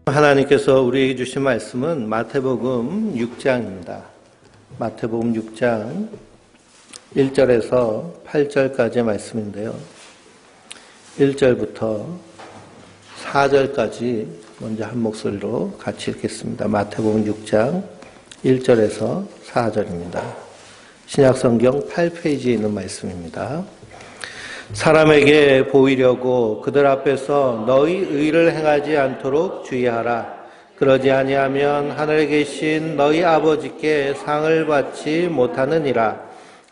하나님께서 우리에게 주신 말씀은 마태복음 6장입니다. 마태복음 6장 1절에서 8절까지의 말씀인데요. 1절부터 4절까지 먼저 한 목소리로 같이 읽겠습니다. 마태복음 6장 1절에서 4절입니다. 신약성경 8페이지에 있는 말씀입니다. 사람에게 보이려고 그들 앞에서 너희 의를 행하지 않도록 주의하라. 그러지 아니하면 하늘에 계신 너희 아버지께 상을 받지 못하느니라.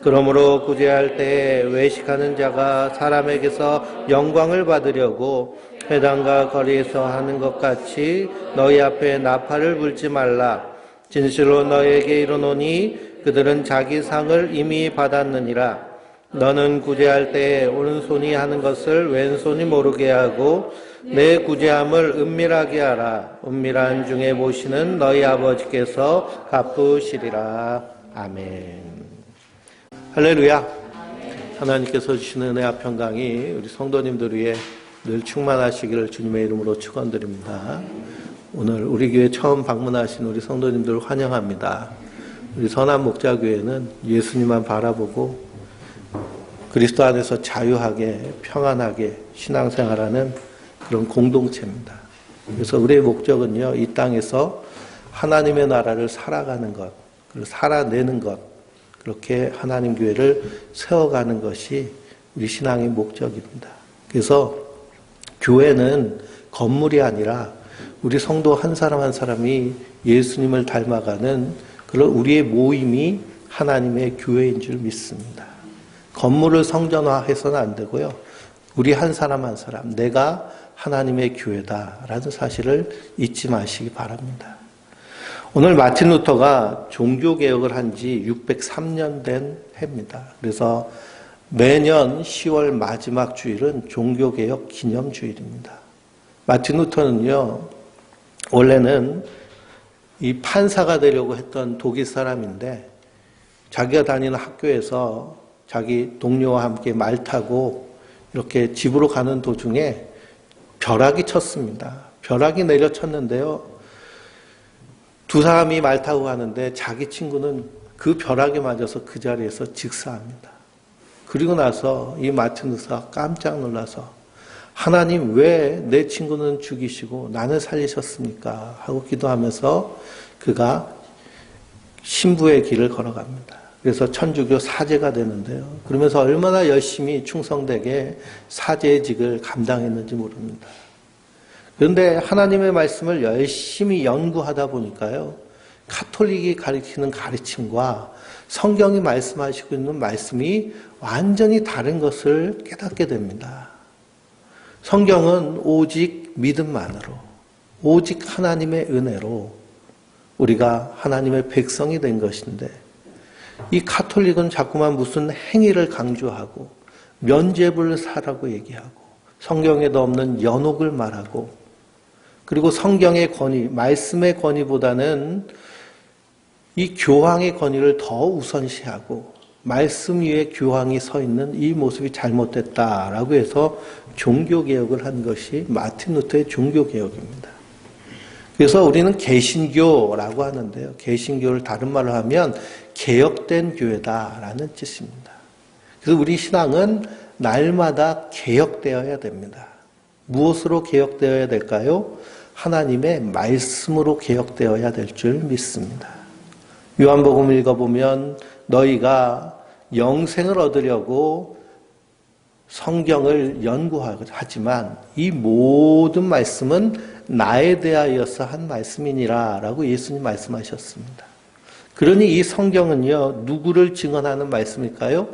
그러므로 구제할 때에 외식하는 자가 사람에게서 영광을 받으려고 회당과 거리에서 하는 것 같이 너희 앞에 나팔을 불지 말라. 진실로 너희에게 이르노니 그들은 자기 상을 이미 받았느니라. 너는 구제할 때에 오른손이 하는 것을 왼손이 모르게 하고 내 구제함을 은밀하게 하라. 은밀한 중에 보시는 너희 아버지께서 갚으시리라. 아멘. 할렐루야. 하나님께서 주시는 은혜와 평강이 우리 성도님들 위해 늘 충만하시기를 주님의 이름으로 축원드립니다. 오늘 우리 교회 처음 방문하신 우리 성도님들 환영합니다. 우리 선한 목자교회는 예수님만 바라보고 그리스도 안에서 자유하게 평안하게 신앙생활하는 그런 공동체입니다. 그래서 우리의 목적은요, 이 땅에서 하나님의 나라를 살아가는 것, 그리고 살아내는 것, 그렇게 하나님 교회를 세워가는 것이 우리 신앙의 목적입니다. 그래서 교회는 건물이 아니라 우리 성도 한 사람 한 사람이 예수님을 닮아가는 그런 우리의 모임이 하나님의 교회인 줄 믿습니다. 건물을 성전화해서는 안 되고요. 우리 한 사람 한 사람, 내가 하나님의 교회다라는 사실을 잊지 마시기 바랍니다. 오늘 마틴 루터가 종교개혁을 한 지 603년 된 해입니다. 그래서 매년 10월 마지막 주일은 종교개혁 기념주일입니다. 마틴 루터는요, 원래는 이 판사가 되려고 했던 독일 사람인데 자기가 다니는 학교에서 자기 동료와 함께 말 타고 이렇게 집으로 가는 도중에 벼락이 쳤습니다. 벼락이 내려쳤는데요. 두 사람이 말 타고 가는데 자기 친구는 그 벼락에 맞아서 그 자리에서 직사합니다. 그리고 나서 이 마틴 루터가 깜짝 놀라서 하나님 왜 내 친구는 죽이시고 나는 살리셨습니까? 하고 기도하면서 그가 신부의 길을 걸어갑니다. 그래서 천주교 사제가 되는데요. 그러면서 얼마나 열심히 충성되게 사제직을 감당했는지 모릅니다. 그런데 하나님의 말씀을 열심히 연구하다 보니까요. 가톨릭이 가르치는 가르침과 성경이 말씀하시고 있는 말씀이 완전히 다른 것을 깨닫게 됩니다. 성경은 오직 믿음만으로, 오직 하나님의 은혜로 우리가 하나님의 백성이 된 것인데 이 가톨릭은 자꾸만 무슨 행위를 강조하고 면죄부를 사라고 얘기하고 성경에도 없는 연옥을 말하고 그리고 성경의 권위, 말씀의 권위보다는 이 교황의 권위를 더 우선시하고 말씀 위에 교황이 서 있는 이 모습이 잘못됐다라고 해서 종교개혁을 한 것이 마틴 루터의 종교개혁입니다. 그래서 우리는 개신교라고 하는데요. 개신교를 다른 말로 하면 개혁된 교회다라는 뜻입니다. 그래서 우리 신앙은 날마다 개혁되어야 됩니다. 무엇으로 개혁되어야 될까요? 하나님의 말씀으로 개혁되어야 될 줄 믿습니다. 요한복음 읽어보면 너희가 영생을 얻으려고 성경을 연구하지만 이 모든 말씀은 나에 대하여서 한 말씀이니라 라고 예수님 말씀하셨습니다. 그러니 이 성경은요, 누구를 증언하는 말씀일까요?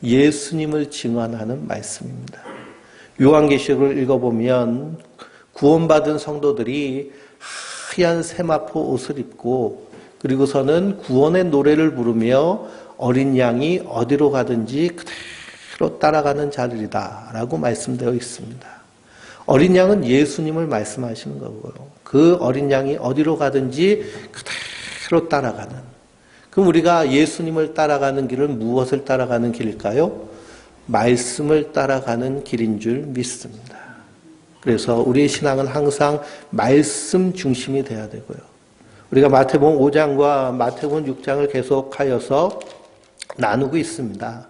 예수님을 증언하는 말씀입니다. 요한계시록을 읽어보면 구원받은 성도들이 하얀 세마포 옷을 입고 그리고서는 구원의 노래를 부르며 어린 양이 어디로 가든지 그대로 따라가는 자들이다 라고 말씀되어 있습니다. 어린 양은 예수님을 말씀하시는 거고요. 그 어린 양이 어디로 가든지 그대로 따라가는. 그럼 우리가 예수님을 따라가는 길은 무엇을 따라가는 길일까요? 말씀을 따라가는 길인 줄 믿습니다. 그래서 우리의 신앙은 항상 말씀 중심이 돼야 되고요. 우리가 마태복음 5장과 마태복음 6장을 계속하여서 나누고 있습니다.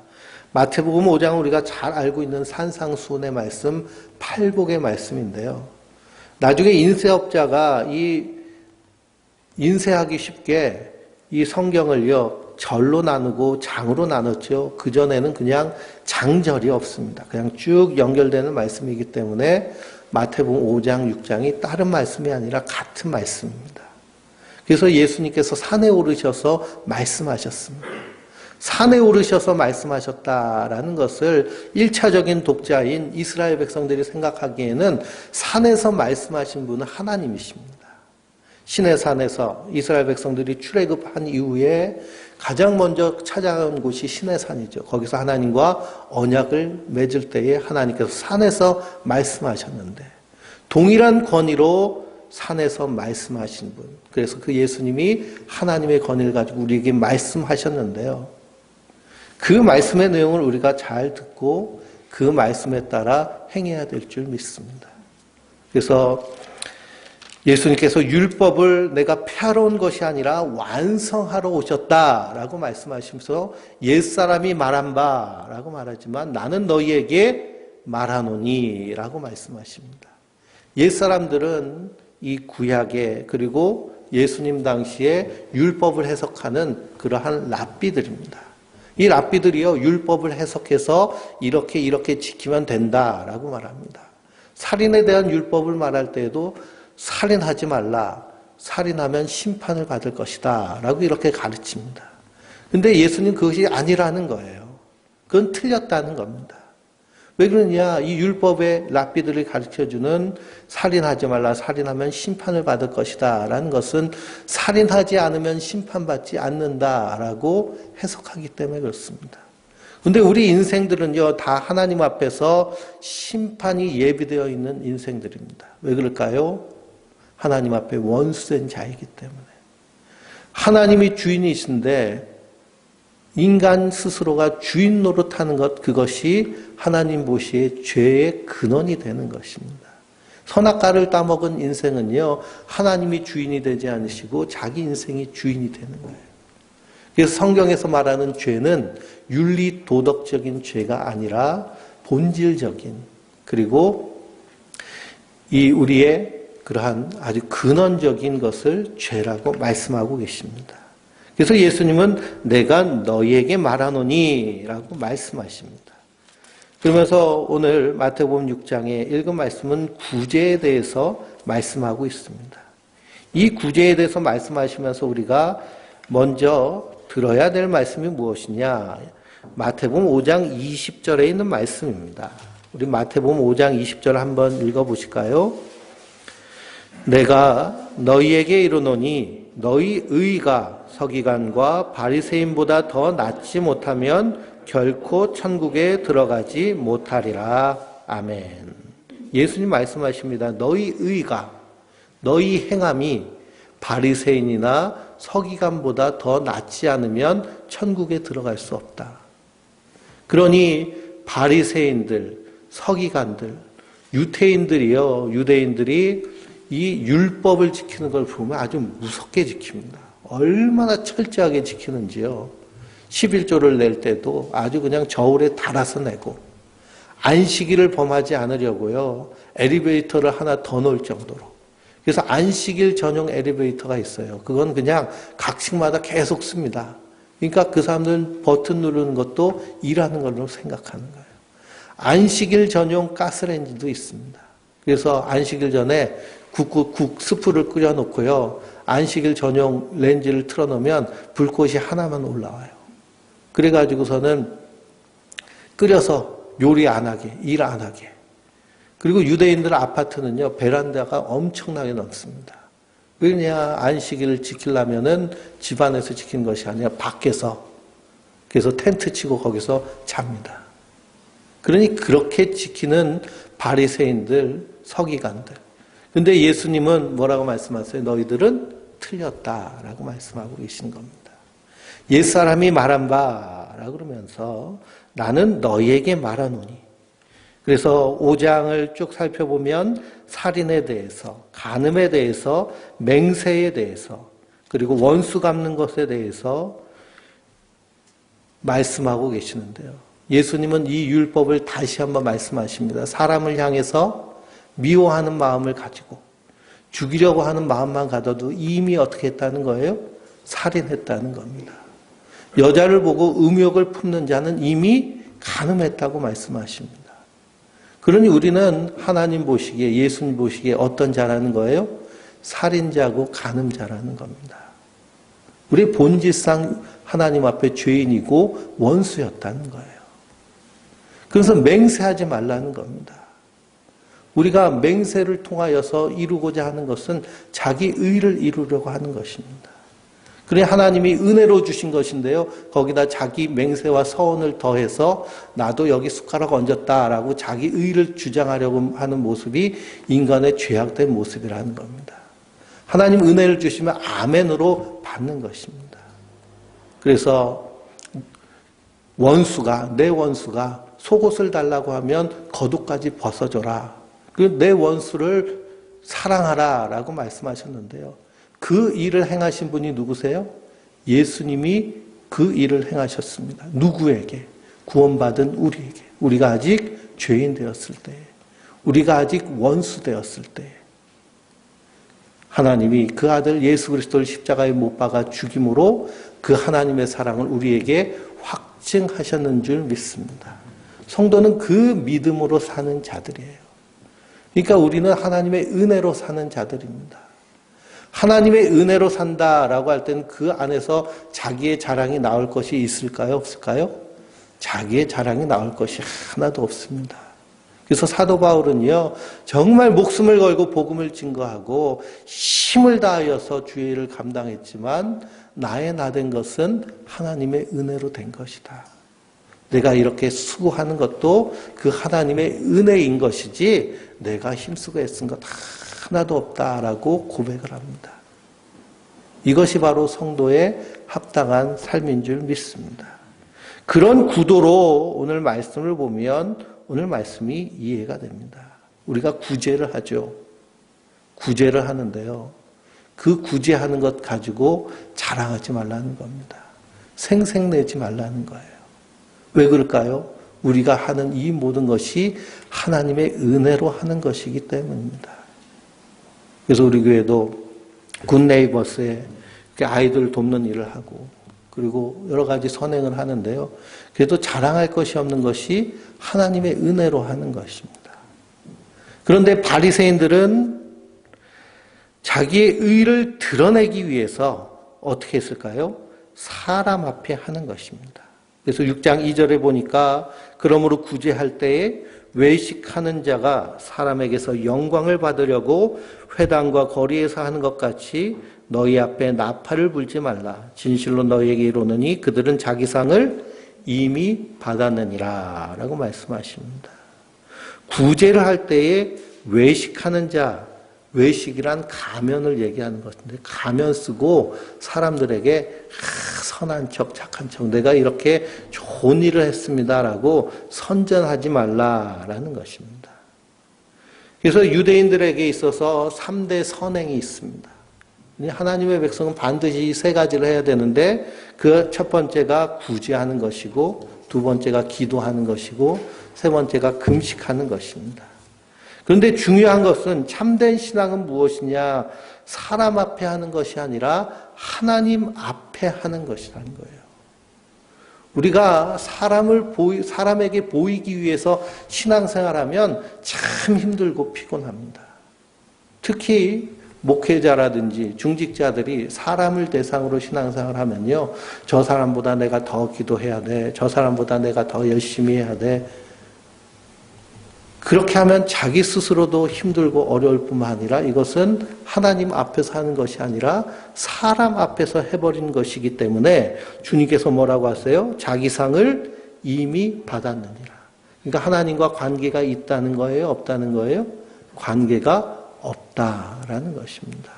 마태복음 5장은 우리가 잘 알고 있는 산상수훈의 말씀, 팔복의 말씀인데요. 나중에 인쇄업자가 이 인쇄하기 쉽게 이 성경을요, 절로 나누고 장으로 나눴죠. 그전에는 그냥 장절이 없습니다. 그냥 쭉 연결되는 말씀이기 때문에 마태복음 5장, 6장이 다른 말씀이 아니라 같은 말씀입니다. 그래서 예수님께서 산에 오르셔서 말씀하셨습니다. 산에 오르셔서 말씀하셨다라는 것을 1차적인 독자인 이스라엘 백성들이 생각하기에는 산에서 말씀하신 분은 하나님이십니다. 시내 산에서 이스라엘 백성들이 출애굽한 이후에 가장 먼저 찾아간 곳이 시내산이죠. 거기서 하나님과 언약을 맺을 때에 하나님께서 산에서 말씀하셨는데 동일한 권위로 산에서 말씀하신 분. 그래서 그 예수님이 하나님의 권위를 가지고 우리에게 말씀하셨는데요. 그 말씀의 내용을 우리가 잘 듣고 그 말씀에 따라 행해야 될 줄 믿습니다. 그래서 예수님께서 율법을 내가 폐하러 온 것이 아니라 완성하러 오셨다라고 말씀하시면서 옛사람이 말한 바라고 말하지만 나는 너희에게 말하노니라고 말씀하십니다. 옛사람들은 이 구약에 그리고 예수님 당시에 율법을 해석하는 그러한 랍비들입니다. 이 랍비들이요, 율법을 해석해서 이렇게 지키면 된다라고 말합니다. 살인에 대한 율법을 말할 때에도 살인하지 말라. 살인하면 심판을 받을 것이다. 라고 이렇게 가르칩니다. 근데 예수님 그것이 아니라는 거예요. 그건 틀렸다는 겁니다. 왜 그러냐? 이 율법의 랍비들이 가르쳐주는 살인하지 말라. 살인하면 심판을 받을 것이다. 라는 것은 살인하지 않으면 심판받지 않는다라고 해석하기 때문에 그렇습니다. 근데 우리 인생들은요, 다 하나님 앞에서 심판이 예비되어 있는 인생들입니다. 왜 그럴까요? 하나님 앞에 원수된 자이기 때문에. 하나님이 주인이신데 인간 스스로가 주인 노릇하는 것, 그것이 하나님 보시기에 죄의 근원이 되는 것입니다. 선악과를 따먹은 인생은요, 하나님이 주인이 되지 않으시고 자기 인생이 주인이 되는 거예요. 그래서 성경에서 말하는 죄는 윤리 도덕적인 죄가 아니라 본질적인, 그리고 이 우리의 그러한 아주 근원적인 것을 죄라고 말씀하고 계십니다. 그래서 예수님은 내가 너희에게 말하노니 라고 말씀하십니다. 그러면서 오늘 마태복음 6장에 읽은 말씀은 구제에 대해서 말씀하고 있습니다. 이 구제에 대해서 말씀하시면서 우리가 먼저 들어야 될 말씀이 무엇이냐? 마태복음 5장 20절에 있는 말씀입니다. 우리 마태복음 5장 20절 한번 읽어보실까요? 내가 너희에게 이르노니 너희 의가 서기관과 바리새인보다 더 낫지 못하면 결코 천국에 들어가지 못하리라. 아멘. 예수님 말씀하십니다. 너희 의가, 너희 행함이 바리새인이나 서기관보다 더 낫지 않으면 천국에 들어갈 수 없다. 그러니 바리새인들, 서기관들, 유대인들이 이 율법을 지키는 걸 보면 아주 무섭게 지킵니다. 얼마나 철저하게 지키는지요. 11조를 낼 때도 아주 그냥 저울에 달아서 내고, 안식일을 범하지 않으려고요, 엘리베이터를 하나 더 놓을 정도로. 그래서 안식일 전용 엘리베이터가 있어요. 그건 그냥 각층마다 계속 씁니다. 그러니까 그 사람들은 버튼 누르는 것도 일하는 걸로 생각하는 거예요. 안식일 전용 가스레인지도 있습니다. 그래서 안식일 전에 국 스프를 끓여놓고요, 안식일 전용 렌지를 틀어놓으면 불꽃이 하나만 올라와요. 그래가지고서는 끓여서 요리 안 하게, 일 안 하게. 그리고 유대인들 아파트는요, 베란다가 엄청나게 넓습니다. 왜냐? 안식일을 지키려면은 집 안에서 지키는 것이 아니라 밖에서, 그래서 텐트 치고 거기서 잡니다. 그러니 그렇게 지키는 바리새인들, 서기관들. 근데 예수님은 뭐라고 말씀하세요? 너희들은 틀렸다라고 말씀하고 계신 겁니다. 옛사람이 말한 바라고 그러면서 나는 너희에게 말하노니. 그래서 5장을 쭉 살펴보면 살인에 대해서, 간음에 대해서, 맹세에 대해서, 그리고 원수 갚는 것에 대해서 말씀하고 계시는데요. 예수님은 이 율법을 다시 한번 말씀하십니다. 사람을 향해서 미워하는 마음을 가지고 죽이려고 하는 마음만 가져도 이미 어떻게 했다는 거예요? 살인했다는 겁니다. 여자를 보고 음욕을 품는 자는 이미 간음했다고 말씀하십니다. 그러니 우리는 하나님 보시기에, 예수님 보시기에 어떤 자라는 거예요? 살인자고 간음자라는 겁니다. 우리 본질상 하나님 앞에 죄인이고 원수였다는 거예요. 그래서 맹세하지 말라는 겁니다. 우리가 맹세를 통하여서 이루고자 하는 것은 자기 의를 이루려고 하는 것입니다. 그래 하나님이 은혜로 주신 것인데요. 거기다 자기 맹세와 서원을 더해서 나도 여기 숟가락 얹었다라고 자기 의를 주장하려고 하는 모습이 인간의 죄악된 모습이라는 겁니다. 하나님 은혜를 주시면 아멘으로 받는 것입니다. 그래서 내 원수가 속옷을 달라고 하면 겉옷까지 벗어줘라. 내 원수를 사랑하라 라고 말씀하셨는데요. 그 일을 행하신 분이 누구세요? 예수님이 그 일을 행하셨습니다. 누구에게? 구원받은 우리에게. 우리가 아직 죄인 되었을 때, 우리가 아직 원수 되었을 때 하나님이 그 아들 예수 그리스도를 십자가에 못 박아 죽임으로 그 하나님의 사랑을 우리에게 확증하셨는 줄 믿습니다. 성도는 그 믿음으로 사는 자들이에요. 그러니까 우리는 하나님의 은혜로 사는 자들입니다. 하나님의 은혜로 산다라고 할 때는 그 안에서 자기의 자랑이 나올 것이 있을까요? 없을까요? 자기의 자랑이 나올 것이 하나도 없습니다. 그래서 사도 바울은요, 정말 목숨을 걸고 복음을 증거하고 힘을 다하여서 주의 일을 감당했지만 나의 나 된 것은 하나님의 은혜로 된 것이다. 내가 이렇게 수고하는 것도 그 하나님의 은혜인 것이지 내가 힘쓰고 애쓴 것 하나도 없다라고 고백을 합니다. 이것이 바로 성도의 합당한 삶인 줄 믿습니다. 그런 구도로 오늘 말씀을 보면 오늘 말씀이 이해가 됩니다. 우리가 구제를 하죠. 구제를 하는데요. 그 구제하는 것 가지고 자랑하지 말라는 겁니다. 생색내지 말라는 거예요. 왜 그럴까요? 우리가 하는 이 모든 것이 하나님의 은혜로 하는 것이기 때문입니다. 그래서 우리 교회도 굿네이버스에 아이들 돕는 일을 하고 그리고 여러 가지 선행을 하는데요. 그래도 자랑할 것이 없는 것이 하나님의 은혜로 하는 것입니다. 그런데 바리새인들은 자기의 의를 드러내기 위해서 어떻게 했을까요? 사람 앞에 하는 것입니다. 그래서 6장 2절에 보니까 그러므로 구제할 때에 외식하는 자가 사람에게서 영광을 받으려고 회당과 거리에서 하는 것 같이 너희 앞에 나팔을 불지 말라. 진실로 너희에게 이르노니 그들은 자기 상을 이미 받았느니라 라고 말씀하십니다. 구제를 할 때에 외식하는 자, 외식이란 가면을 얘기하는 것인데 가면 쓰고 사람들에게 선한 척, 착한 척, 내가 이렇게 좋은 일을 했습니다라고 선전하지 말라라는 것입니다. 그래서 유대인들에게 있어서 3대 선행이 있습니다. 하나님의 백성은 반드시 3가지를 해야 되는데 그 첫 번째가 구제하는 것이고 두 번째가 기도하는 것이고 세 번째가 금식하는 것입니다. 그런데 중요한 것은 참된 신앙은 무엇이냐? 사람 앞에 하는 것이 아니라 하나님 앞에 하는 것이라는 거예요. 우리가 사람에게 보이기 위해서 신앙생활하면 참 힘들고 피곤합니다. 특히 목회자라든지 중직자들이 사람을 대상으로 신앙생활을 하면요. 저 사람보다 내가 더 기도해야 돼. 저 사람보다 내가 더 열심히 해야 돼. 그렇게 하면 자기 스스로도 힘들고 어려울 뿐만 아니라 이것은 하나님 앞에서 하는 것이 아니라 사람 앞에서 해버린 것이기 때문에 주님께서 뭐라고 하세요? 자기 상을 이미 받았느니라. 그러니까 하나님과 관계가 있다는 거예요? 없다는 거예요? 관계가 없다라는 것입니다.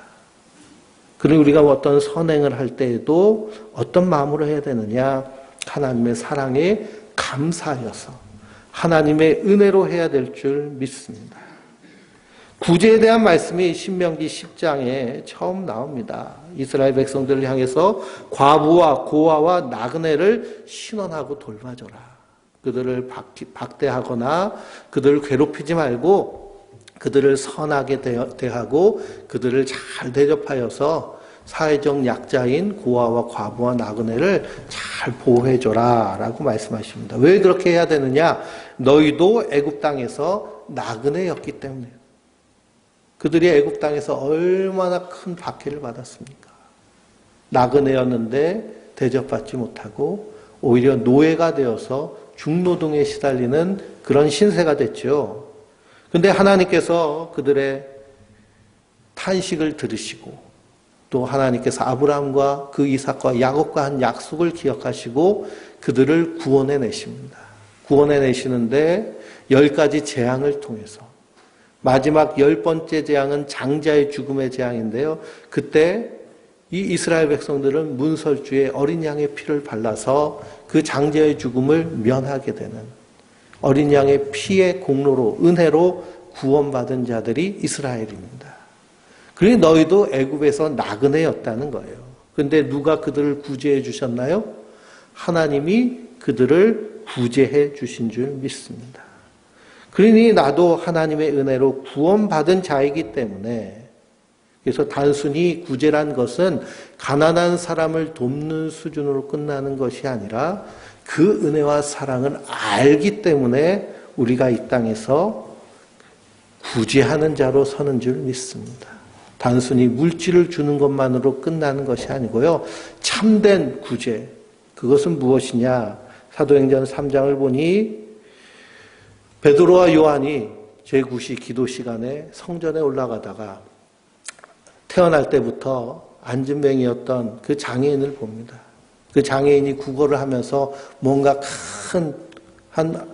그리고 우리가 어떤 선행을 할 때에도 어떤 마음으로 해야 되느냐? 하나님의 사랑에 감사하여서 하나님의 은혜로 해야 될 줄 믿습니다. 구제에 대한 말씀이 신명기 10장에 처음 나옵니다. 이스라엘 백성들을 향해서 과부와 고아와 나그네를 신원하고 돌봐줘라. 그들을 박대하거나 그들을 괴롭히지 말고 그들을 선하게 대하고 그들을 잘 대접하여서 사회적 약자인 고아와 과부와 나그네를 잘 보호해줘라 라고 말씀하십니다. 왜 그렇게 해야 되느냐? 너희도 애굽 땅에서 나그네였기 때문에. 그들이 애굽 땅에서 얼마나 큰 박해를 받았습니까? 나그네였는데 대접받지 못하고 오히려 노예가 되어서 중노동에 시달리는 그런 신세가 됐죠. 그런데 하나님께서 그들의 탄식을 들으시고 또 하나님께서 아브라함과 그 이삭과 야곱과 한 약속을 기억하시고 그들을 구원해 내십니다. 구원해 내시는데 10가지 재앙을 통해서 마지막 10번째 재앙은 장자의 죽음의 재앙인데요. 그때 이 이스라엘 백성들은 문설주에 어린 양의 피를 발라서 그 장자의 죽음을 면하게 되는 어린 양의 피의 공로로 은혜로 구원받은 자들이 이스라엘입니다. 그러니 너희도 애굽에서 나그네였다는 거예요. 그런데 누가 그들을 구제해 주셨나요? 하나님이 그들을 구제해 주신 줄 믿습니다. 그러니 나도 하나님의 은혜로 구원받은 자이기 때문에 그래서 단순히 구제란 것은 가난한 사람을 돕는 수준으로 끝나는 것이 아니라 그 은혜와 사랑을 알기 때문에 우리가 이 땅에서 구제하는 자로 서는 줄 믿습니다. 단순히 물질을 주는 것만으로 끝나는 것이 아니고요. 참된 구제, 그것은 무엇이냐? 사도행전 3장을 보니 베드로와 요한이 제9시 기도 시간에 성전에 올라가다가 태어날 때부터 안진뱅이였던 그 장애인을 봅니다. 그 장애인이 구걸을 하면서 뭔가 한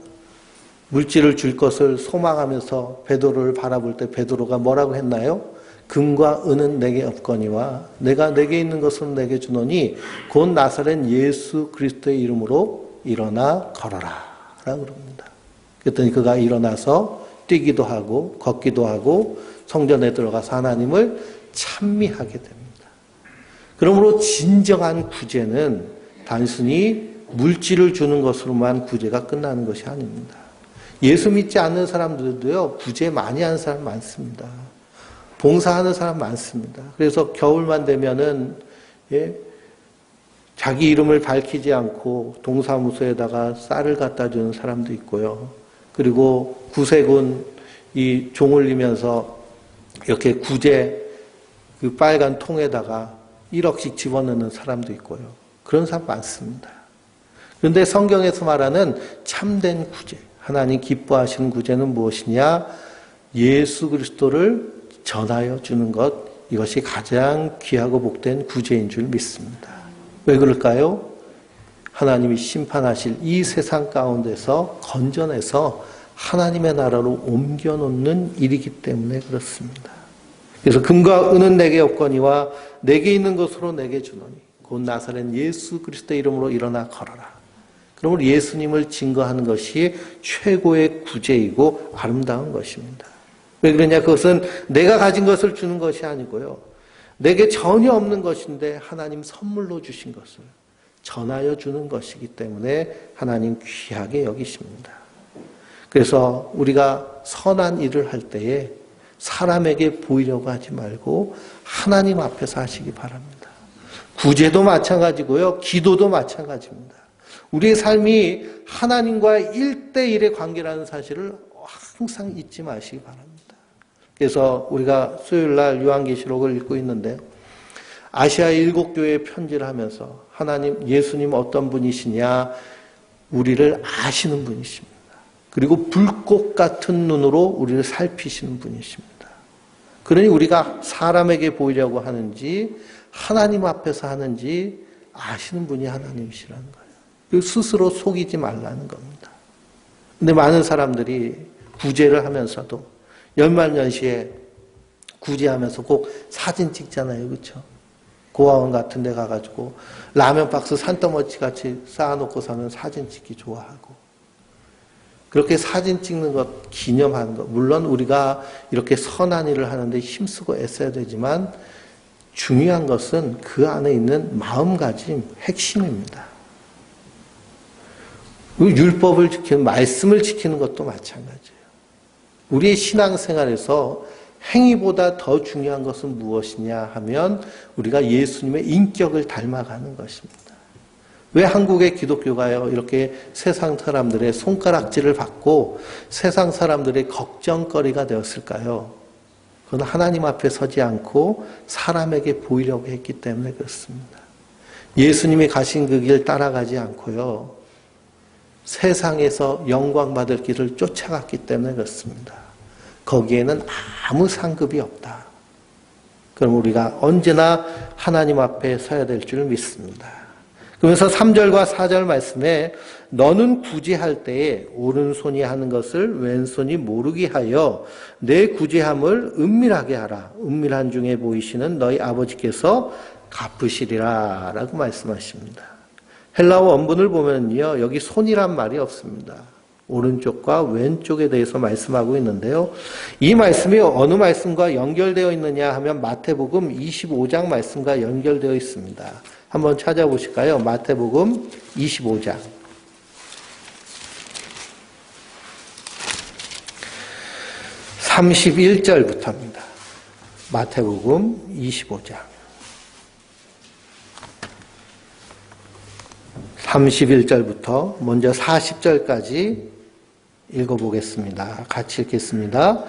물질을 줄 것을 소망하면서 베드로를 바라볼 때 베드로가 뭐라고 했나요? 금과 은은 내게 없거니와 내가 내게 있는 것은 내게 주노니 곧 나사렛 예수 그리스도의 이름으로 일어나 걸어라 라고 그럽니다. 그랬더니 그가 일어나서 뛰기도 하고 걷기도 하고 성전에 들어가서 하나님을 찬미하게 됩니다. 그러므로 진정한 구제는 단순히 물질을 주는 것으로만 구제가 끝나는 것이 아닙니다. 예수 믿지 않는 사람들도요, 구제 많이 하는 사람 많습니다. 봉사하는 사람 많습니다. 그래서 겨울만 되면은, 자기 이름을 밝히지 않고 동사무소에다가 쌀을 갖다 주는 사람도 있고요. 그리고 구세군 이 종 올리면서 이렇게 구제 그 빨간 통에다가 1억씩 집어넣는 사람도 있고요. 그런 사람 많습니다. 그런데 성경에서 말하는 참된 구제, 하나님 기뻐하시는 구제는 무엇이냐? 예수 그리스도를 전하여 주는 것, 이것이 가장 귀하고 복된 구제인 줄 믿습니다. 왜 그럴까요? 하나님이 심판하실 이 세상 가운데서 건져내서 하나님의 나라로 옮겨놓는 일이기 때문에 그렇습니다. 그래서 금과 은은 내게 없거니와 내게 있는 것으로 내게 주노니 곧 나사렛 예수 그리스도의 이름으로 일어나 걸어라. 그러므로 예수님을 증거하는 것이 최고의 구제이고 아름다운 것입니다. 왜 그러냐? 그것은 내가 가진 것을 주는 것이 아니고요. 내게 전혀 없는 것인데 하나님 선물로 주신 것을 전하여 주는 것이기 때문에 하나님 귀하게 여기십니다. 그래서 우리가 선한 일을 할 때에 사람에게 보이려고 하지 말고 하나님 앞에서 하시기 바랍니다. 구제도 마찬가지고요. 기도도 마찬가지입니다. 우리의 삶이 하나님과의 1대1의 관계라는 사실을 항상 잊지 마시기 바랍니다. 그래서 우리가 수요일날 요한계시록을 읽고 있는데 아시아 7교회에 편지를 하면서 하나님, 예수님 어떤 분이시냐? 우리를 아시는 분이십니다. 그리고 불꽃 같은 눈으로 우리를 살피시는 분이십니다. 그러니 우리가 사람에게 보이려고 하는지 하나님 앞에서 하는지 아시는 분이 하나님이시라는 거예요. 그리고 스스로 속이지 말라는 겁니다. 근데 많은 사람들이 구제를 하면서도 연말연시에 구제하면서 꼭 사진 찍잖아요. 그렇죠? 고아원 같은 데 가가지고 라면 박스 산더미같이 쌓아놓고 사는 사진 찍기 좋아하고 그렇게 사진 찍는 것, 기념하는 것, 물론 우리가 이렇게 선한 일을 하는데 힘쓰고 애써야 되지만 중요한 것은 그 안에 있는 마음가짐, 핵심입니다. 율법을 지키는, 말씀을 지키는 것도 마찬가지예요. 우리의 신앙생활에서 행위보다 더 중요한 것은 무엇이냐 하면 우리가 예수님의 인격을 닮아가는 것입니다. 왜 한국의 기독교가요, 이렇게 세상 사람들의 손가락질을 받고 세상 사람들의 걱정거리가 되었을까요? 그건 하나님 앞에 서지 않고 사람에게 보이려고 했기 때문에 그렇습니다. 예수님이 가신 그 길 따라가지 않고요, 세상에서 영광받을 길을 쫓아갔기 때문에 그렇습니다. 거기에는 아무 상급이 없다. 그럼 우리가 언제나 하나님 앞에 서야 될 줄 믿습니다. 그러면서 3절과 4절 말씀에 너는 구제할 때에 오른손이 하는 것을 왼손이 모르게 하여 내 구제함을 은밀하게 하라. 은밀한 중에 보이시는 너희 아버지께서 갚으시리라 라고 말씀하십니다. 헬라어 원문을 보면요, 여기 손이란 말이 없습니다. 오른쪽과 왼쪽에 대해서 말씀하고 있는데요. 이 말씀이 어느 말씀과 연결되어 있느냐 하면 마태복음 25장 말씀과 연결되어 있습니다. 한번 찾아보실까요? 마태복음 25장. 31절부터입니다. 마태복음 25장. 31절부터 먼저 40절까지 읽어보겠습니다. 같이 읽겠습니다.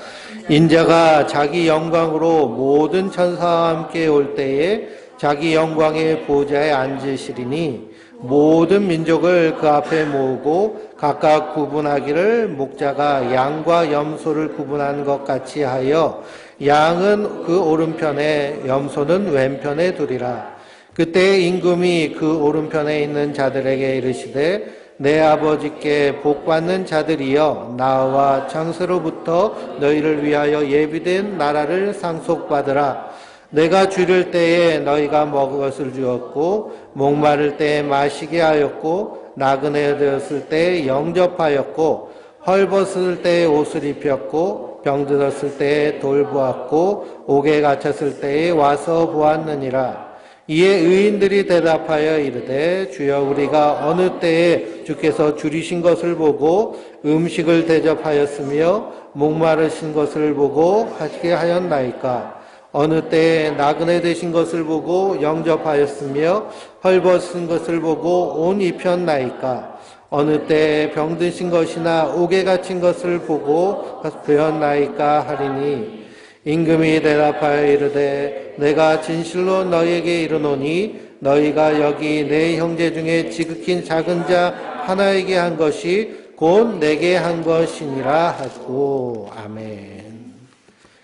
인자가 자기 영광으로 모든 천사와 함께 올 때에 자기 영광의 보좌에 앉으시리니 모든 민족을 그 앞에 모으고 각각 구분하기를 목자가 양과 염소를 구분하는 것 같이 하여 양은 그 오른편에 염소는 왼편에 두리라. 그때 임금이 그 오른편에 있는 자들에게 이르시되 내 아버지께 복받는 자들이여 나와 창세로부터 너희를 위하여 예비된 나라를 상속받으라. 내가 줄일 때에 너희가 먹을 것을 주었고 목마를 때에 마시게 하였고 나그네 되었을 때에 영접하였고 헐벗을 때에 옷을 입혔고 병들었을 때에 돌보았고 옥에 갇혔을 때에 와서 보았느니라. 이에 의인들이 대답하여 이르되 주여 우리가 어느 때에 주께서 줄이신 것을 보고 음식을 대접하였으며 목마르신 것을 보고 하시게 하였나이까. 어느 때에 나그네 되신 것을 보고 영접하였으며 헐벗은 것을 보고 옷 입혔나이까. 어느 때에 병드신 것이나 옥에 갇힌 것을 보고 배웠나이까 하리니 임금이 대답하여 이르되 내가 진실로 너희에게 이르노니 너희가 여기 내 형제 중에 지극히 작은 자 하나에게 한 것이 곧 내게 한 것이니라 하고. 아멘.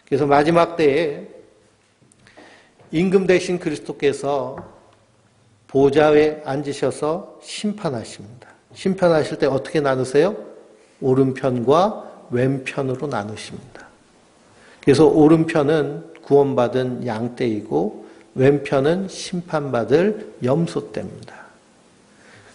그래서 마지막 때에 임금 되신 그리스도께서 보좌에 앉으셔서 심판하십니다. 심판하실 때 어떻게 나누세요? 오른편과 왼편으로 나누십니다. 그래서 오른편은 구원받은 양떼이고 왼편은 심판받을 염소떼입니다.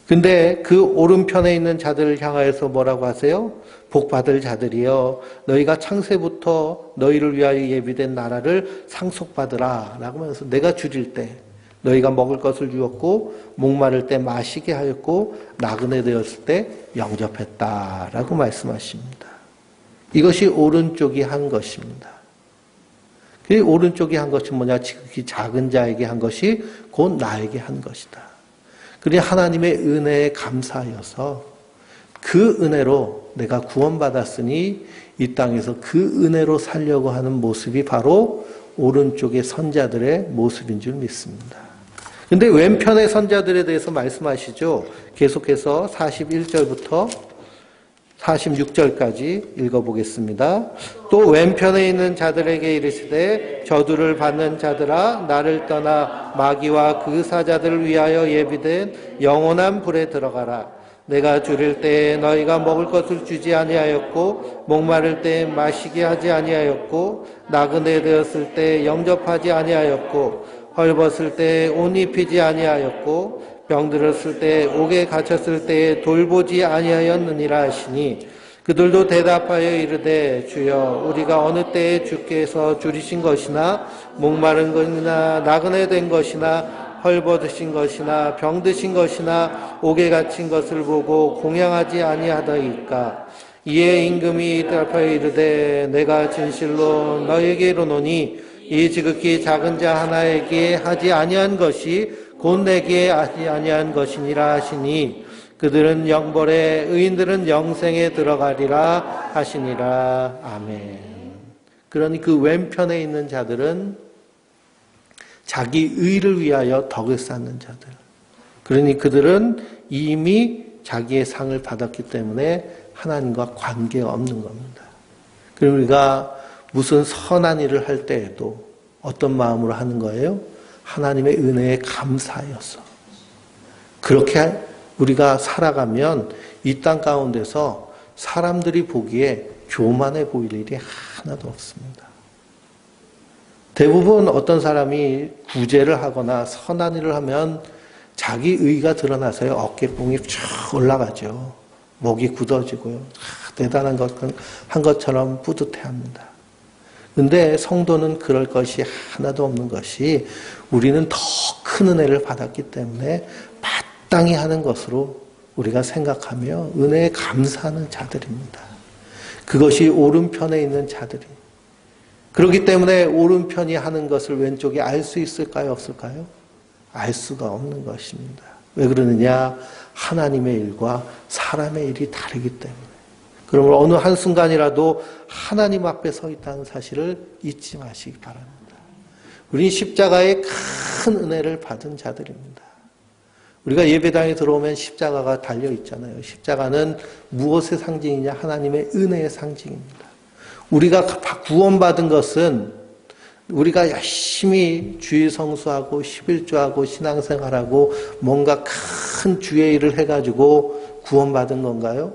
근데 그 오른편에 있는 자들을 향하여서 뭐라고 하세요? 복받을 자들이여 너희가 창세부터 너희를 위하여 예비된 나라를 상속받으라 라고 하면서 내가 줄일 때 너희가 먹을 것을 주었고 목마를 때 마시게 하였고 나그네 되었을 때 영접했다라고 말씀하십니다. 이것이 오른쪽이 한 것입니다. 그 오른쪽이 한 것이 뭐냐? 지극히 작은 자에게 한 것이 곧 나에게 한 것이다. 그러니 하나님의 은혜에 감사하여서 그 은혜로 내가 구원받았으니 이 땅에서 그 은혜로 살려고 하는 모습이 바로 오른쪽의 선자들의 모습인 줄 믿습니다. 근데 왼편의 선자들에 대해서 말씀하시죠. 계속해서 41절부터 46절까지 읽어보겠습니다. 또 왼편에 있는 자들에게 이르시되 저주를 받는 자들아 나를 떠나 마귀와 그 사자들을 위하여 예비된 영원한 불에 들어가라. 내가 줄일 때에 너희가 먹을 것을 주지 아니하였고 목마를 때에 마시게 하지 아니하였고 나그네 되었을 때 영접하지 아니하였고 헐벗을 때에 옷 입히지 아니하였고 병들었을 때 옥에 갇혔을 때에 돌보지 아니하였느니라 하시니 그들도 대답하여 이르되 주여 우리가 어느 때에 주께서 줄이신 것이나 목마른 것이나 나그네 된 것이나 헐벗으신 것이나 병드신 것이나 옥에 갇힌 것을 보고 공양하지 아니하더이까. 이에 임금이 대답하여 이르되 내가 진실로 너에게 이르노니 이 지극히 작은 자 하나에게 하지 아니한 것이 곧 내게 하지 아니한 것이니라 하시니 그들은 영벌에 의인들은 영생에 들어가리라 하시니라. 아멘. 그러니 그 왼편에 있는 자들은 자기 의를 위하여 덕을 쌓는 자들. 그러니 그들은 이미 자기의 상을 받았기 때문에 하나님과 관계가 없는 겁니다. 그럼 우리가 무슨 선한 일을 할 때에도 어떤 마음으로 하는 거예요? 하나님의 은혜에 감사하여서. 그렇게 우리가 살아가면 이 땅 가운데서 사람들이 보기에 교만해 보일 일이 하나도 없습니다. 대부분 어떤 사람이 구제를 하거나 선한 일을 하면 자기 의가 드러나서요 어깨뽕이 쭉 올라가죠. 목이 굳어지고요. 대단한 것 한 것처럼 뿌듯해합니다. 그런데 성도는 그럴 것이 하나도 없는 것이 우리는 더 큰 은혜를 받았기 때문에 마땅히 하는 것으로 우리가 생각하며 은혜에 감사하는 자들입니다. 그것이 오른편에 있는 자들이. 그렇기 때문에 오른편이 하는 것을 왼쪽이 알 수 있을까요? 없을까요? 알 수가 없는 것입니다. 왜 그러느냐? 하나님의 일과 사람의 일이 다르기 때문에. 그러므로 어느 한순간이라도 하나님 앞에 서 있다는 사실을 잊지 마시기 바랍니다. 우리는 십자가의 큰 은혜를 받은 자들입니다. 우리가 예배당에 들어오면 십자가가 달려 있잖아요. 십자가는 무엇의 상징이냐? 하나님의 은혜의 상징입니다. 우리가 구원받은 것은 우리가 열심히 주일 성수하고 11조하고 신앙생활하고 뭔가 큰 주의 일을 해가지고 구원받은 건가요?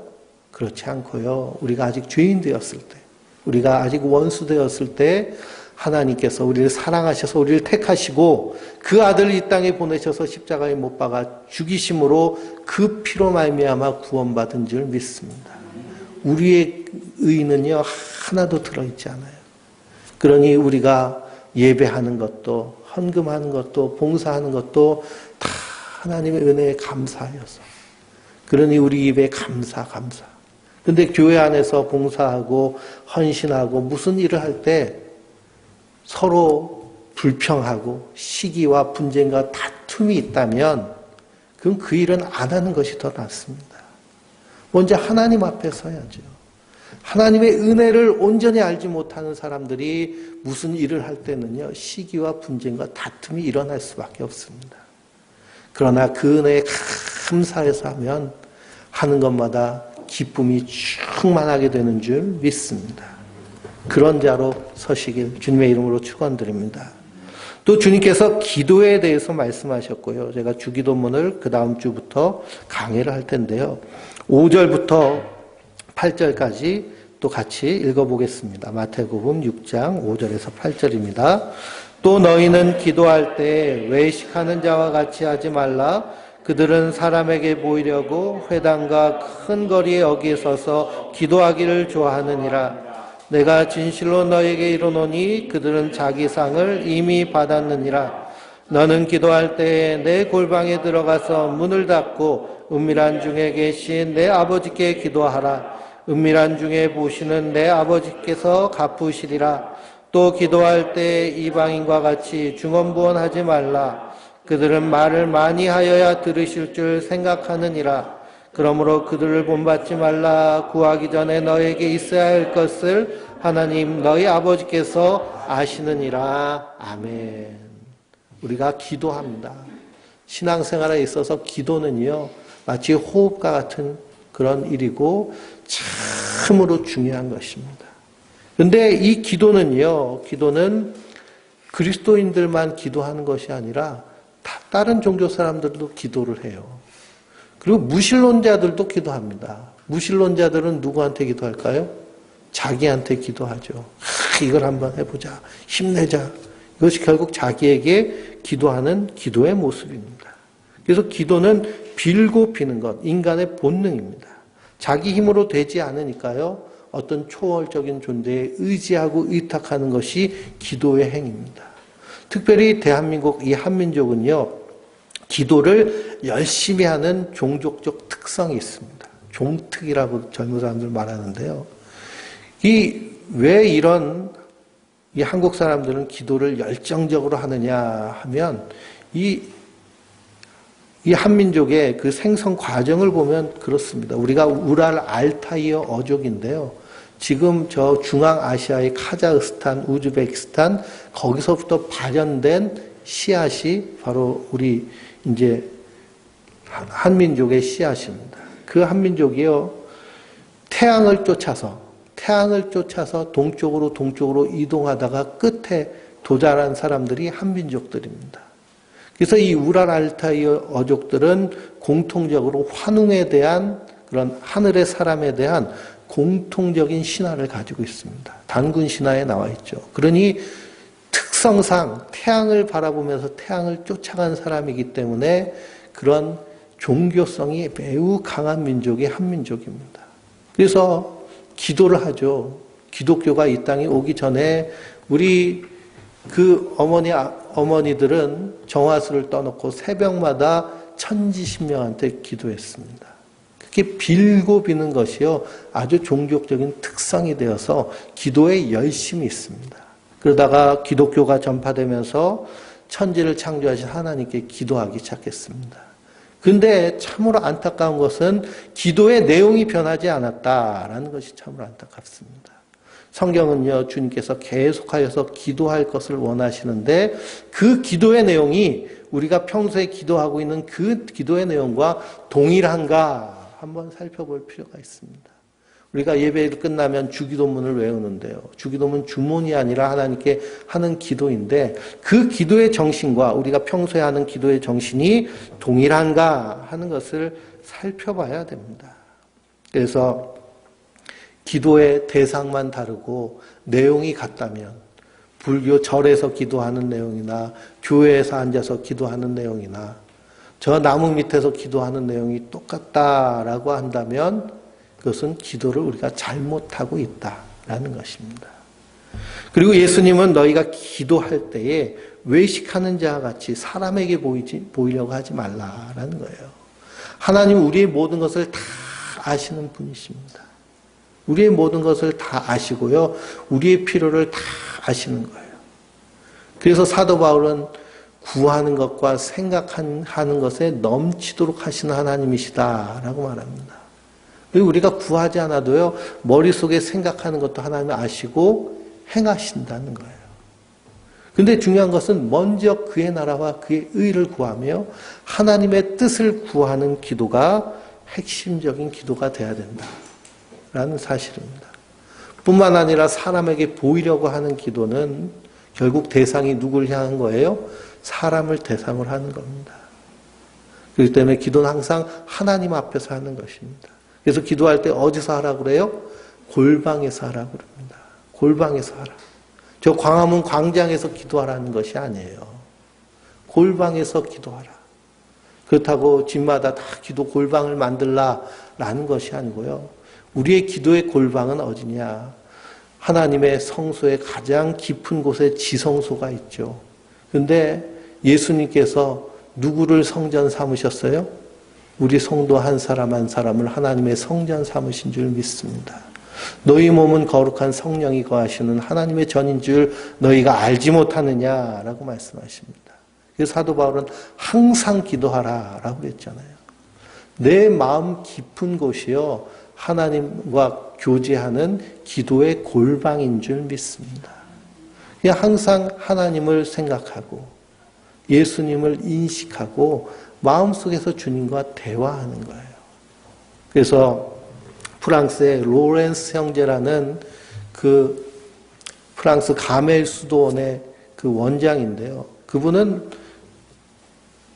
그렇지 않고요. 우리가 아직 죄인 되었을 때, 우리가 아직 원수 되었을 때 하나님께서 우리를 사랑하셔서 우리를 택하시고 그 아들을 이 땅에 보내셔서 십자가에 못 박아 죽이심으로 그 피로 말미암아 구원받은 줄 믿습니다. 우리의 의는요 하나도 들어있지 않아요. 그러니 우리가 예배하는 것도 헌금하는 것도 봉사하는 것도 다 하나님의 은혜에 감사하여서. 그러니 우리 입에 감사. 근데 교회 안에서 봉사하고 헌신하고 무슨 일을 할 때 서로 불평하고 시기와 분쟁과 다툼이 있다면 그럼 그 일은 안 하는 것이 더 낫습니다. 먼저 하나님 앞에 서야죠. 하나님의 은혜를 온전히 알지 못하는 사람들이 무슨 일을 할 때는요 시기와 분쟁과 다툼이 일어날 수밖에 없습니다. 그러나 그 은혜에 감사해서 하면 하는 것마다 기쁨이 충만하게 되는 줄 믿습니다. 그런 자로 서시길 주님의 이름으로 축원드립니다. 또 주님께서 기도에 대해서 말씀하셨고요. 제가 주기도문을 그 다음 주부터 강의를 할 텐데요. 5절부터 8절까지 또 같이 읽어보겠습니다. 마태복음 6장 5절에서 8절입니다. 또 너희는 기도할 때 외식하는 자와 같이 하지 말라. 그들은 사람에게 보이려고 회당과 큰 거리에 어기에 서서 기도하기를 좋아하느니라. 내가 진실로 너에게 이르노니 그들은 자기 상을 이미 받았느니라. 너는 기도할 때에 내 골방에 들어가서 문을 닫고 은밀한 중에 계신 내 아버지께 기도하라. 은밀한 중에 보시는 내 아버지께서 갚으시리라. 또 기도할 때 이방인과 같이 중언부언하지 말라. 그들은 말을 많이 하여야 들으실 줄 생각하느니라. 그러므로 그들을 본받지 말라. 구하기 전에 너에게 있어야 할 것을 하나님 너희 아버지께서 아시느니라. 아멘. 우리가 기도합니다. 신앙생활에 있어서 기도는요 마치 호흡과 같은 그런 일이고 참으로 중요한 것입니다. 그런데 이 기도는 그리스도인들만 기도하는 것이 아니라 다른 종교 사람들도 기도를 해요. 그리고 무신론자들도 기도합니다. 무신론자들은 누구한테 기도할까요? 자기한테 기도하죠. 이걸 한번 해보자. 힘내자. 이것이 결국 자기에게 기도하는 기도의 모습입니다. 그래서 기도는 빌고 비는 것, 인간의 본능입니다. 자기 힘으로 되지 않으니까요. 어떤 초월적인 존재에 의지하고 의탁하는 것이 기도의 행위입니다. 특별히 대한민국 이 한민족은요. 기도를 열심히 하는 종족적 특성이 있습니다. 종특이라고 젊은 사람들 말하는데요. 왜 이런 이 한국 사람들은 기도를 열정적으로 하느냐 하면 이 한민족의 그 생성 과정을 보면 그렇습니다. 우리가 우랄 알타이어 어족인데요. 지금 저 중앙아시아의 카자흐스탄, 우즈베키스탄 거기서부터 발현된 씨앗이 바로 우리 이제 한민족의 씨앗입니다. 그 한민족이요. 태양을 쫓아서 동쪽으로 이동하다가 끝에 도달한 사람들이 한민족들입니다. 그래서 이 우랄 알타이어 어족들은 공통적으로 환웅에 대한 그런 하늘의 사람에 대한 공통적인 신화를 가지고 있습니다. 단군 신화에 나와 있죠. 그러니 특성상 태양을 바라보면서 태양을 쫓아간 사람이기 때문에 그런 종교성이 매우 강한 민족이 한민족입니다. 그래서 기도를 하죠. 기독교가 이 땅에 오기 전에 우리 그 어머니들은 정화수를 떠놓고 새벽마다 천지신명한테 기도했습니다. 그렇게 빌고 비는 것이요. 아주 종족적인 특성이 되어서 기도에 열심히 있습니다. 그러다가 기독교가 전파되면서 천지를 창조하신 하나님께 기도하기 시작했습니다. 근데 참으로 안타까운 것은 기도의 내용이 변하지 않았다라는 것이 참으로 안타깝습니다. 성경은요, 주님께서 계속하여서 기도할 것을 원하시는데 그 기도의 내용이 우리가 평소에 기도하고 있는 그 기도의 내용과 동일한가 한번 살펴볼 필요가 있습니다. 우리가 예배를 끝나면 주기도문을 외우는데요. 주기도문 주문이 아니라 하나님께 하는 기도인데 그 기도의 정신과 우리가 평소에 하는 기도의 정신이 동일한가 하는 것을 살펴봐야 됩니다. 그래서 기도의 대상만 다르고 내용이 같다면 불교 절에서 기도하는 내용이나 교회에서 앉아서 기도하는 내용이나 저 나무 밑에서 기도하는 내용이 똑같다라고 한다면 그것은 기도를 우리가 잘못하고 있다라는 것입니다. 그리고 예수님은 너희가 기도할 때에 외식하는 자와 같이 사람에게 보이려고 하지 말라라는 거예요. 하나님은 우리의 모든 것을 다 아시는 분이십니다. 우리의 모든 것을 다 아시고요. 우리의 필요를 다 아시는 거예요. 그래서 사도 바울은 구하는 것과 생각하는 것에 넘치도록 하시는 하나님이시다라고 말합니다. 그리고 우리가 구하지 않아도요. 머릿속에 생각하는 것도 하나님 아시고 행하신다는 거예요. 근데 중요한 것은 먼저 그의 나라와 그의 의를 구하며 하나님의 뜻을 구하는 기도가 핵심적인 기도가 돼야 된다라는 사실입니다. 뿐만 아니라 사람에게 보이려고 하는 기도는 결국 대상이 누굴 향한 거예요? 사람을 대상으로 하는 겁니다. 그렇기 때문에 기도는 항상 하나님 앞에서 하는 것입니다. 그래서 기도할 때 어디서 하라고 그래요? 골방에서 하라고 그럽니다. 골방에서 하라. 저 광화문 광장에서 기도하라는 것이 아니에요. 골방에서 기도하라. 그렇다고 집마다 다 기도 골방을 만들라라는 것이 아니고요. 우리의 기도의 골방은 어디냐? 하나님의 성소의 가장 깊은 곳에 지성소가 있죠. 그런데 예수님께서 누구를 성전 삼으셨어요? 우리 성도 한 사람 한 사람을 하나님의 성전 삼으신 줄 믿습니다. 너희 몸은 거룩한 성령이 거하시는 하나님의 전인 줄 너희가 알지 못하느냐라고 말씀하십니다. 그래서 사도 바울은 항상 기도하라라고 그랬잖아요. 내 마음 깊은 곳이요 하나님과 교제하는 기도의 골방인 줄 믿습니다. 그냥 항상 하나님을 생각하고 예수님을 인식하고 마음속에서 주님과 대화하는 거예요. 그래서 프랑스의 로렌스 형제라는 그 프랑스 가멜 수도원의 그 원장인데요. 그분은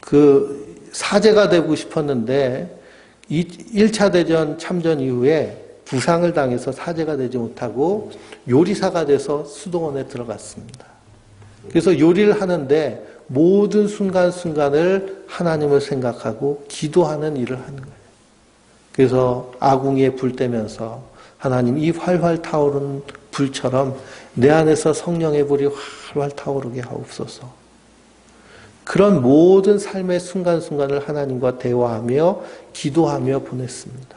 그 사제가 되고 싶었는데 1차 대전 참전 이후에 부상을 당해서 사제가 되지 못하고 요리사가 돼서 수도원에 들어갔습니다. 그래서 요리를 하는데 모든 순간순간을 하나님을 생각하고 기도하는 일을 하는 거예요. 그래서 아궁이에 불 떼면서 하나님 이 활활 타오르는 불처럼 내 안에서 성령의 불이 활활 타오르게 하옵소서. 그런 모든 삶의 순간순간을 하나님과 대화하며 기도하며 보냈습니다.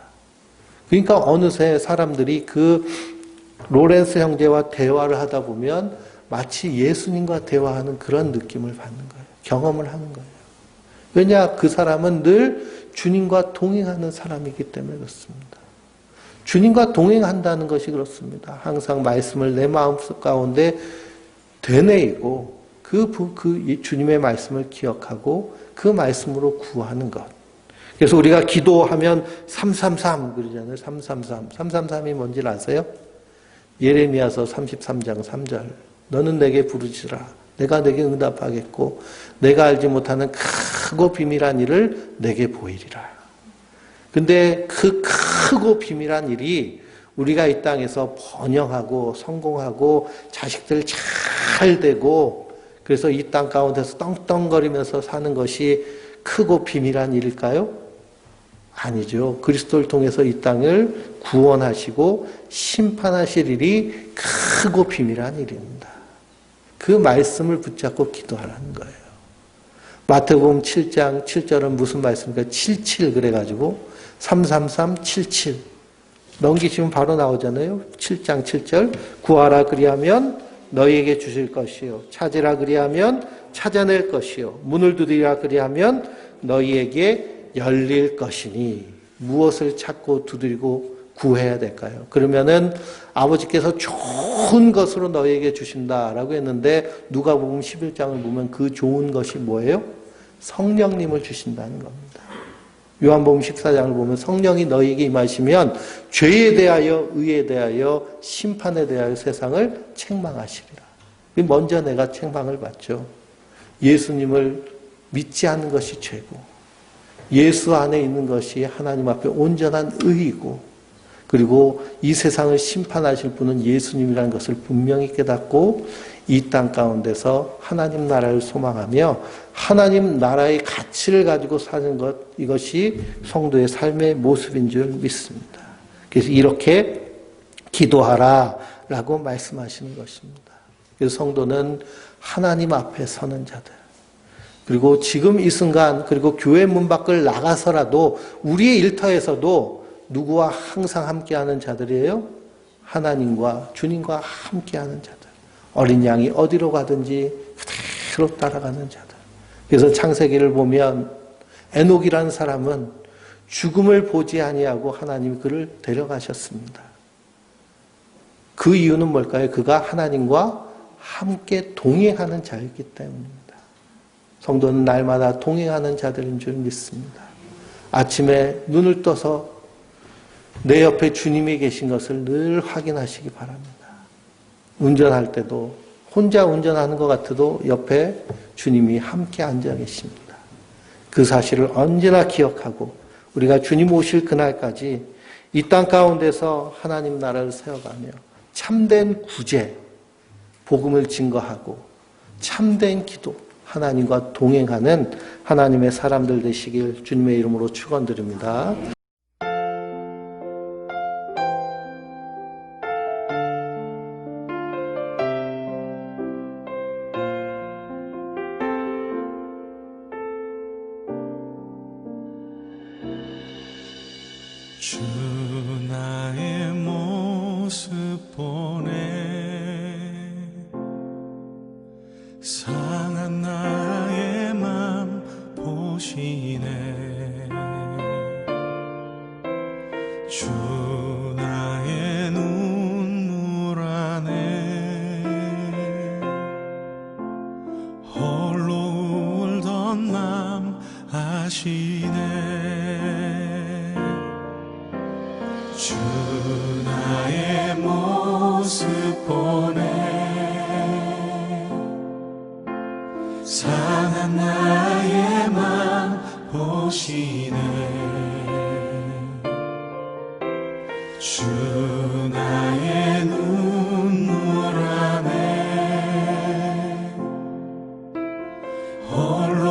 그러니까 어느새 사람들이 그 로렌스 형제와 대화를 하다 보면 마치 예수님과 대화하는 그런 느낌을 받는 거예요. 경험을 하는 거예요. 왜냐? 그 사람은 늘 주님과 동행하는 사람이기 때문에 그렇습니다. 주님과 동행한다는 것이 그렇습니다. 항상 말씀을 내 마음속 가운데 되뇌이고 그 주님의 말씀을 기억하고 그 말씀으로 구하는 것. 그래서 우리가 기도하면 333 그러잖아요. 333. 333이 뭔지 아세요? 예레미야서 33장 3절. 너는 내게 부르짖으라. 내가 내게 응답하겠고 내가 알지 못하는 크고 비밀한 일을 내게 보이리라. 근데 그 크고 비밀한 일이 우리가 이 땅에서 번영하고 성공하고 자식들 잘 되고 그래서 이 땅 가운데서 떵떵거리면서 사는 것이 크고 비밀한 일일까요? 아니죠. 그리스도를 통해서 이 땅을 구원하시고 심판하실 일이 크고 비밀한 일입니다. 그 말씀을 붙잡고 기도하라는 거예요. 마태복음 7장 7절은 무슨 말씀입니까? 77 그래가지고 333 77 넘기시면 바로 나오잖아요. 7장 7절 구하라 그리하면 너희에게 주실 것이요 찾으라 그리하면 찾아낼 것이요 문을 두드리라 그리하면 너희에게 열릴 것이니 무엇을 찾고 두드리고 구해야 될까요? 그러면은 아버지께서 좋은 것으로 너희에게 주신다라고 했는데 누가복음 11장을 보면 그 좋은 것이 뭐예요? 성령님을 주신다는 겁니다. 요한복음 14장을 보면 성령이 너희에게 임하시면 죄에 대하여 의에 대하여 심판에 대하여 세상을 책망하시리라. 먼저 내가 책망을 받죠. 예수님을 믿지 않는 것이 죄고 예수 안에 있는 것이 하나님 앞에 온전한 의이고 그리고 이 세상을 심판하실 분은 예수님이라는 것을 분명히 깨닫고 이 땅 가운데서 하나님 나라를 소망하며 하나님 나라의 가치를 가지고 사는 것 이것이 성도의 삶의 모습인 줄 믿습니다. 그래서 이렇게 기도하라라고 말씀하시는 것입니다. 그래서 성도는 하나님 앞에 서는 자들 그리고 지금 이 순간 그리고 교회 문 밖을 나가서라도 우리의 일터에서도 누구와 항상 함께하는 자들이에요? 하나님과 주님과 함께하는 자들. 어린 양이 어디로 가든지 그대로 따라가는 자들. 그래서 창세기를 보면 에녹이라는 사람은 죽음을 보지 아니하고 하나님이 그를 데려가셨습니다. 그 이유는 뭘까요? 그가 하나님과 함께 동행하는 자였기 때문입니다. 성도는 날마다 동행하는 자들인 줄 믿습니다. 아침에 눈을 떠서 내 옆에 주님이 계신 것을 늘 확인하시기 바랍니다. 운전할 때도 혼자 운전하는 것 같아도 옆에 주님이 함께 앉아 계십니다. 그 사실을 언제나 기억하고 우리가 주님 오실 그날까지 이 땅 가운데서 하나님 나라를 세워가며 참된 구제, 복음을 증거하고 참된 기도, 하나님과 동행하는 하나님의 사람들 되시길 주님의 이름으로 축원드립니다. 주 나의 모습 보네 상한 나의 맘 보시네 주 나의 눈물 안에 홀로 울던 맘 아시네 주 나의 모습 보네 상한 나의 맘 보시네 주 나의 눈물 안에 홀로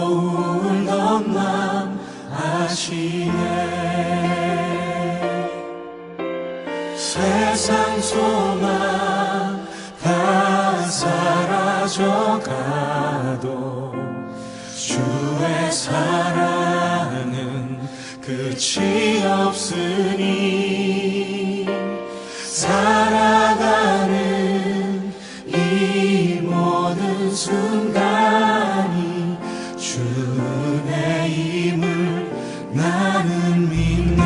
울던 맘 아시네 사라져가도 주의 사랑은 끝이 없으니 살아가는 이 모든 순간이 주 은혜임을 나는 믿네.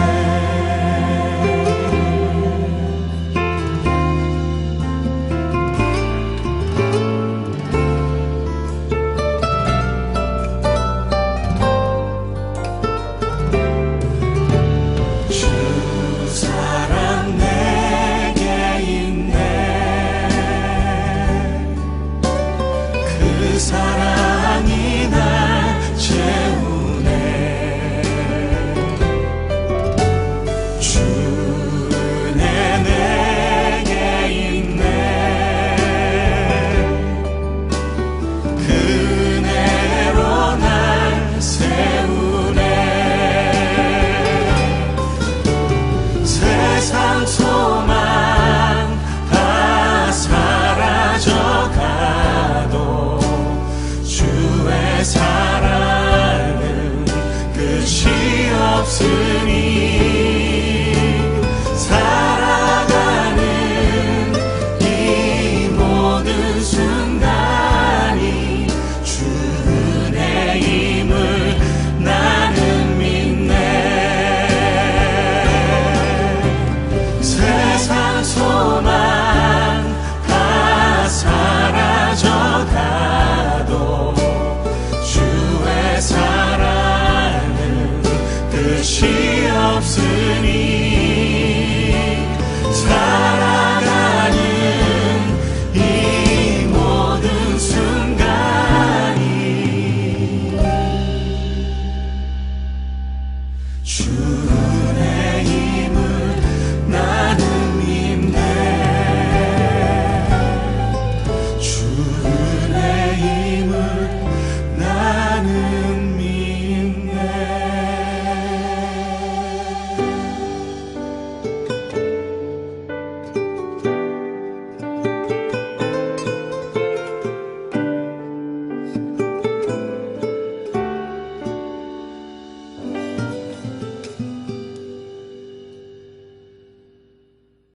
사랑이 날 채우네. 주 은혜 내게 있네. 그 은혜로 날 세우네. 세상 소망 다 사라져가도 주의 사랑은 끝이 없으니 살아가는 이 모든 순간이 주 은혜임을 나는 믿네. 세상 소망 다 사라져가도 주의 사랑은 끝이